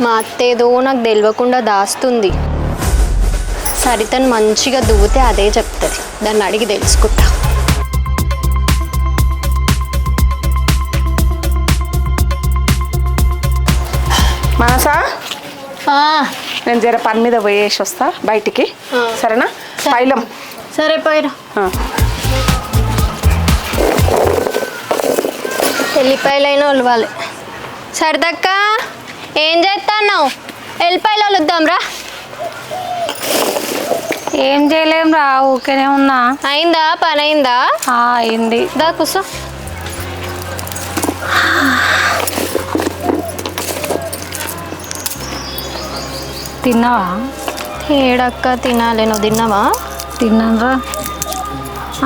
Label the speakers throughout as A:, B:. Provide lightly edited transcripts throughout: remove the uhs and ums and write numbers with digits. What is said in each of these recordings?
A: మా అత్తేదో నాకు తెలియకుండా దాస్తుంది. సరితను మంచిగా దువ్వుతే అదే చెప్తుంది. దాన్ని అడిగి తెలుసుకుంటా.
B: మనసా నేను జర పని మీద పోయేసి వస్తా బయటికి. సరేనా? పైలం.
A: సరే పోయిరా. ఎల్లిపాయలైనా ఉలవాలి. సరదక్క ఏం చేస్తున్నావు? ఎల్లిపాయలు వలుద్దాం రా.
C: ఏం చేయలేం రా, ఊరికేనే ఉన్నా.
A: అయిందా? పని అయిందా?
C: అయింది.
A: దా కూర్చో.
C: తిన్నావా?
A: ఏడక్క తినాలి. నువ్వు తిన్నావా?
C: తిన్నాను.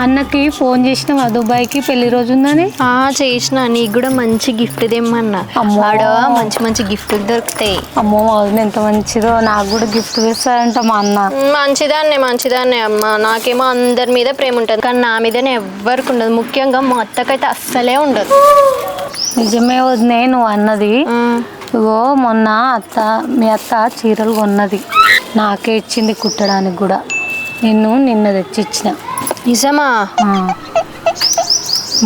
C: అన్నకి ఫోన్ చేసినావా దుబాయ్కి పెళ్లి రోజు ఉందని?
A: చేసిన. నీకు కూడా మంచి గిఫ్ట్ తెమ్మన్నా. ఆడ మంచి మంచి గిఫ్ట్లు దొరుకుతాయి.
C: అమ్మో వదిన ఎంత మంచిదో, నాకు కూడా గిఫ్ట్ తెస్తాడంట మా అన్న.
A: మంచిదాన్నే అమ్మ. నాకేమో అందరి మీద ప్రేమ ఉంటుంది, కానీ నా మీదనే ఎవ్వరికి ఉండదు. ముఖ్యంగా మా అత్తకైతే అస్సలే ఉండదు.
C: నిజమే వదినే నువ్వు అన్నది. ఇగో మొన్న మీ అత్త చీరలు కొన్నది, నాకే ఇచ్చింది కుట్టడానికి కూడా. నిన్న తెచ్చిచ్చిన.
A: నిజమా?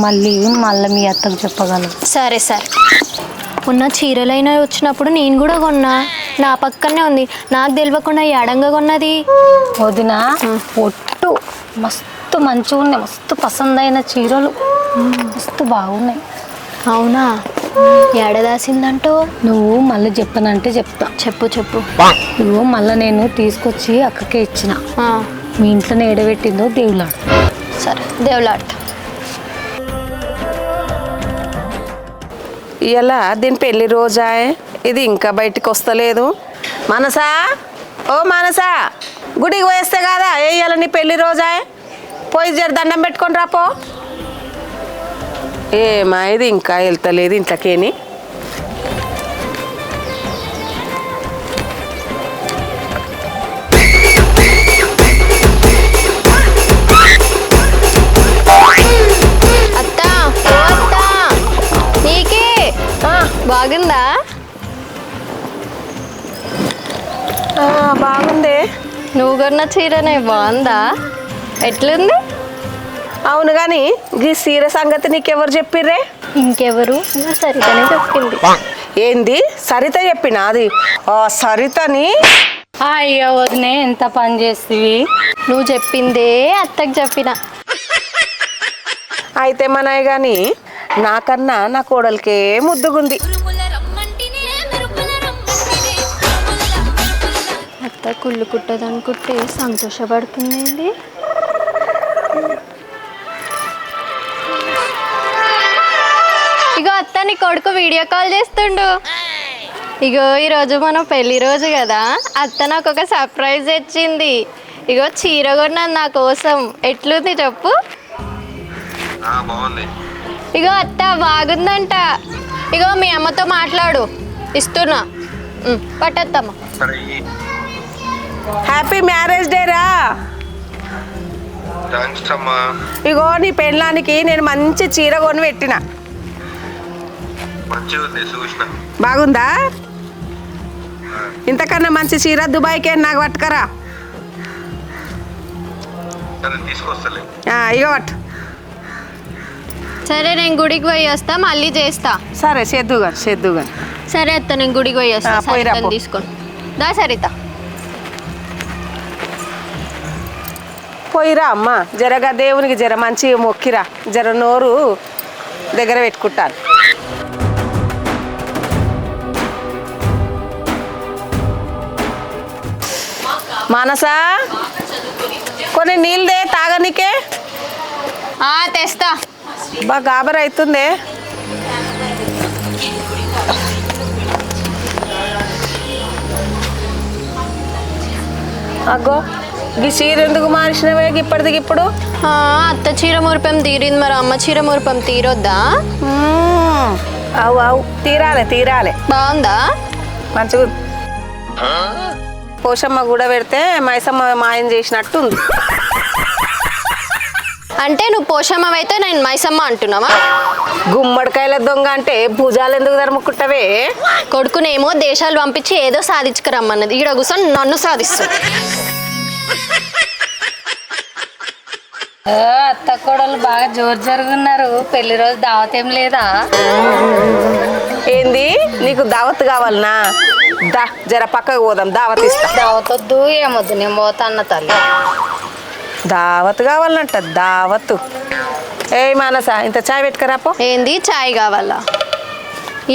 C: మళ్ళీ మీ అత్తకు చెప్పగలరు.
A: సరే. మొన్న చీరలైనా వచ్చినప్పుడు నేను కూడా కొన్నా. నా పక్కనే ఉంది. నాకు తెలియకుండా ఎడంగా కొన్నది
C: వదిన. ఒట్టు మస్తు మంచిగా ఉన్నాయి, మస్తు పసందైన చీరలు, మస్తు బాగున్నాయి.
A: అవునా? ఏడదాసిందంటో?
C: నువ్వు మళ్ళీ చెప్పనంటే చెప్తా.
A: చెప్పు.
C: నువ్వు మళ్ళీ నేను తీసుకొచ్చి అక్కకే ఇచ్చిన. మీ ఇంట్లోనే ఎడబెట్టిందో దేవులాడు.
A: సరే దేవులాడతా.
B: ఇలా దీని పెళ్లి రోజా? ఇది ఇంకా బయటికి వస్తలేదు. మనసా, ఓ మనసా, గుడికి పోయేస్తే కదా ఇవాళ నీ పెళ్లి రోజా? పోయి జర దండం పెట్టుకొని రాపో. ఏమా ఇది ఇంకా వెళ్తలేదు ఇంట్లోకేని?
A: బాగుందా?
B: బాగుంది.
A: నువ్వు కొన్న చీరనే బాగుందా? ఎట్లుంది?
B: అవును కానీ ఈ చీర సంగతి నీకెవరు చెప్పిర్రే?
A: ఇంకెవరు? సరితనే చెప్పింది.
B: ఏంది సరిత చెప్పినా? అది సరితని.
C: అయ్యో వదినే ఎంత పని చేస్తేవి.
A: నువ్వు చెప్పిందే అత్తకు చెప్పిన.
B: అయితే మనయ్య కానీ నాకన్నా నా కోడలికే ముద్దుగుంది.
A: అత్త కుళ్ళు కుట్టదనుకుంటే సంతోషపడుతుంది. ఇగో అత్త నీ కొడుకు వీడియో కాల్ చేస్తుండు. ఇగో ఈరోజు మనం పెళ్లి రోజు కదా, అత్త నాకు ఒక సర్ప్రైజ్ తెచ్చింది. ఇగో చీర కొన్నది నా కోసం. ఎట్లుంది చెప్పు? ఇగో అత్త బాగుందంట. ఇగో మీ అమ్మతో మాట్లాడు, ఇస్తున్నా. పట్టత్తమ్మ.
B: హ్యాపీ మ్యారేజ్ డే రా. ఇగో నీ పెళ్ళానికి నేను మంచి చీర కొని పెట్టిన. బాగుందా? ఇంతకన్నా మంచి చీర దుబాయ్కి నాకు పట్టుకరా. ఇగో పట్టు.
A: సరే నేను గుడికి పోయి వస్తా, మళ్ళీ చేస్తా.
B: సరే చేద్దుగా.
A: సరే అత్త నేను గుడికి పోయి వస్తా. తీసుకోండి దా సరిత.
B: పోయిరా అమ్మ, జరగా దేవునికి జర మంచి మొక్కిరా, జర నోరు దగ్గర పెట్టుకుంటాను. మనసా కొన్ని నీళ్ళే తాగనికే.
A: తెస్తా.
B: బాగా గాబర్ అవుతుంది. అగ్గో ఈ చీర ఎందుకు మార్చినవే ఇప్పటిదిప్పుడు?
A: అత్త చీర మురిపం తీరింది, మరి అమ్మ చీర మురిపం తీరొద్దా?
B: అవు తీరాలి.
A: బాగుందా?
B: మంచిగా. పోషమ్మ కూడా పెడితే మైసమ్మ మాయం చేసినట్టుంది.
A: అంటే నువ్వు పోషమ్మవైతే నేను మైసమ్మ అంటున్నావా?
B: గుమ్మడికాయల దొంగ అంటే భుజాలు ఎందుకు ధర్ముకుంటావే?
A: కొడుకునేమో దేశాలు పంపించి ఏదో సాధించుకురమ్మన్నది, ఈడ కూర్చొని నన్ను సాధిస్తుంది.
C: అత్త కోడలు బాగా జోరు జరుగున్నారు. పెళ్లి రోజు దావత్ ఏం లేదా?
B: ఏంది నీకు దావత్ కావాలనా? దా జర పక్కకు పోదాం, దావత్ ఇస్తా.
C: దావత్ వద్దు ఏమొద్దు, నేను పోతా అన్న తల్లి.
B: దావత్ కావాలంట, దావత్. ఏ మానస ఇంత చాయ్ పెట్టుకురాపో.
A: ఏంది చాయ్ కావాలా?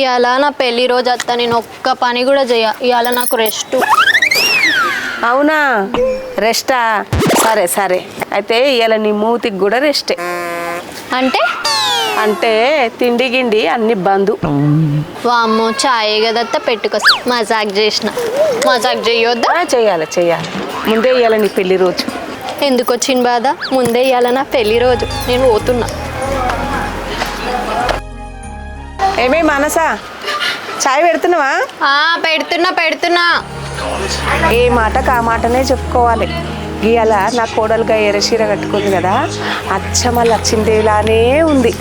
A: ఇవాళ నా పెళ్లి రోజు అత్త, నేను ఒక్క పని కూడా చేయ. ఇవాళ నాకు రెస్ట్.
B: అవునా, రెస్టా? సరే సరే, అయితే ఇవాళ నీ మూతికి కూడా రెస్టే.
A: అంటే
B: అంటే తిండి గిండి అన్ని బంధు.
A: వామ్మో, చాయ్ కదత్త పెట్టుకో. మజాక్ చేసిన, మజాక్ చేయొద్దా?
B: చెయ్యాలి చెయ్యాలి, ముందే ఇవాళ నీ పెళ్లి రోజు.
A: ఎందుకు వచ్చిన బాధ? ముందే ఇవాళ నా పెళ్లి రోజు, నేను పోతున్నా.
B: ఏమే మానసా, చాయ్ పెడుతున్నావా?
A: పెడుతున్నా పెడుతున్నా.
B: ఏ మాటకు ఆ మాటనే చెప్పుకోవాలి. ఇవాళ నా కోడలుగా ఎర్ర చీర కట్టుకుంది కదా, అచ్చమ లక్ష్మీదేవిలానే ఉంది.